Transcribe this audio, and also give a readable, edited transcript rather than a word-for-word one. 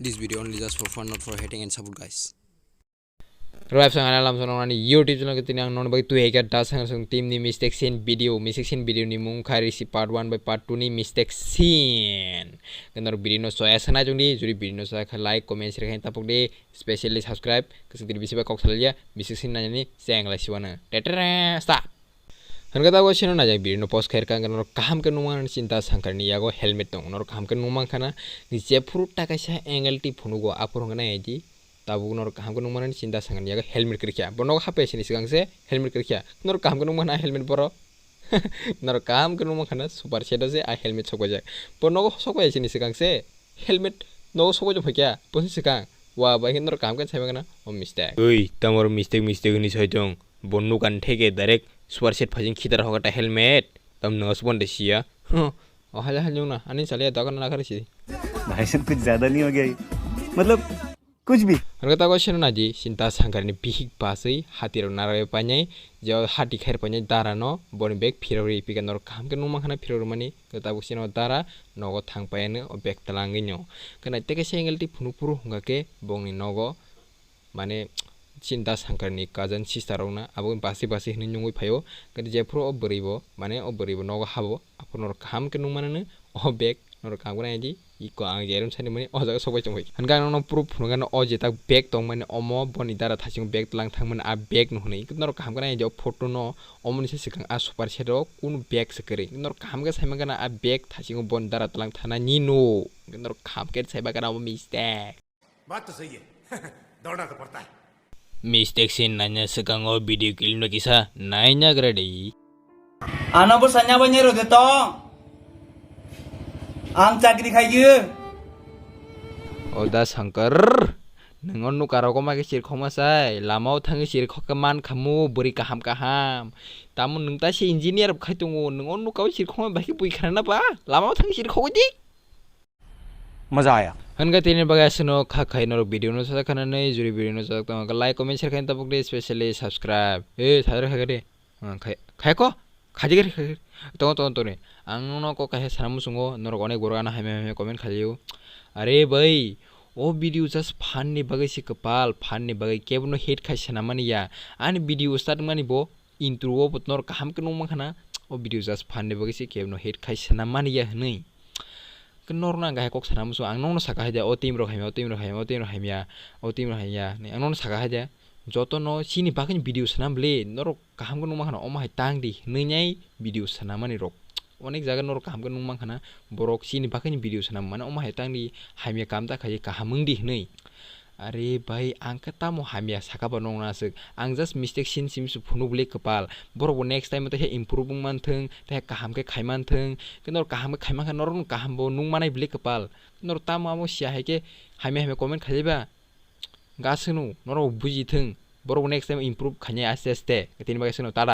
This video only just for fun, not for hating and support, guys. Right, sang alam sang nani YouTube channel kita yang non bagi tu heka das sang tim ni mistake scene video ni mung kari si part 1 by part 2 ni mistake scene. Kenar video no so asa na jung di juri video no so like comment share kan tapok de specially subscribe keseng tidak bisa kok salia mistake scene nanya ni sayang lah siwana. Tetere start. Kan kata gua sino naja video no post khair kan kenor kaham ke numan cinta sangkar ni yago helmet tong nor kaham ke numan kana ni jepuru takasya angle ti phunu go apur ngana eji tabu nor kaham ke numan cinta sangkar ni yago helmet kerja bono hape sini sigang se helmet kerja nor kaham ke numan helmet boro nor kaham ke numan kana super sedo se a helmet soko jak bono soko sini sigang se helmet no soko jo phakya posi sigang wa ba nor kaham ke sabe kana o mistake oi tamor mistake ni saitong bonnu kan theke direct सुपर सेट फजिंग खिदर होगा टा helmet तम नस बन देसिया ओ हला हल ना अनि चले दगन ना करे सी भाई साहब कुछ ज्यादा नहीं हो गया मतलब कुछ भी हरगता क्वेश्चन ना जी चिंता संकरनी बिहिक पासै हातिर नारे पाഞ്ഞै जो हाति खैर पाഞ്ഞै दारा न बन बेग फिररि पिकन नर काम के नुमा खाना फिररि माने कता बुसिनो दारा नगो थांग पायनो ओ बेग तलांगिनो कना तेके सेंगलति फुनुपुरु हुंगा के बंनि नगो माने cinta sangkarni cousin sister na abo basi hini nyungui phayo kadi jepro oboribo mane oboribo nogo habo apunor kam ke nungmanane o bag nor kam gona ji iko ang jerum sani mane o jaga sobai chongoi hanka no proof phunga o je tak bag tong mane omo boni dara thasing bag tlang thang mane a bag no hunai nor kam gona je photo no omoni se sikang a super shadow kun bag sekeri nor kam ga saima gana a bag thasing bon dara tlang thana ni no nor kam ke saiba gana mistake बात तो सही है दौड़ना तो पड़ता है mistake sin nanya segang o video kill no kisa nanya grade ano bo sanya banyak ro deto ang chakri khaiye oda sangkar nengon nu karo ko mage sir khoma sai lamau thangi sir khokaman khamu buri kaham tamun nungta si engineer khaitungu nengon nu kaw sir khoma baki pui khana ba lamau thangi sir khogodi मजा आया हनगा तीन बगासनो खा खाइ नरो video न सदा खाना नै जुरी भिडियो न सदा तमका लाइक कमेन्ट शेयर खाइन तपक दे स्पेशली सब्सक्राइब ए थारे खागरे खाइ को खाजि गरे तो ने आं न को काहे सामु सुंगो नरो अनेक बरगाना हाइमे कमेन्ट खालियो अरे भाई ओ भिडियो जस्ट फान नि बगै सि कपाल फान नि बगै केबनो हेड खाइसना मानिया आनि भिडियो स्टार्ट मानि बो इन्ट्रो ओ बतनर काम के नमा खाना ओ भिडियो जस्ट फान नि बगै सि केबनो हेड खाइसना मानिया हनै norna ga kok sana musu ang nong saka haja o team ro haimya ne ang nong saka haja joto no sini bakin video sanam ble nor kaham ko numa khana oma hai tang di nai video sanamani rok onek jaga nor kaham ko numa khana borok sini bakin video sanam mana oma hai tang di haimya kamta khai kahamung di nei अरे भाई आं कता मो हामिया साका बनong नासक आं just mistake सिन SIM सु फुनुबले कपाल बरो नेक्स्ट टाइम ते इम्प्रूविंग मानथों ते काहाम के खाइमानथों नर काहाम के खाइमा नर काहाम बो नुं मानाय ब्ले कपाल नर ताम आमो सिया है के हामिया कमेन्ट खालिबा गासनु नर बुजिथों बरो नेक्स्ट टाइम इम्प्रूव खाने आस्ते आस्ते तिन बागसनो तारा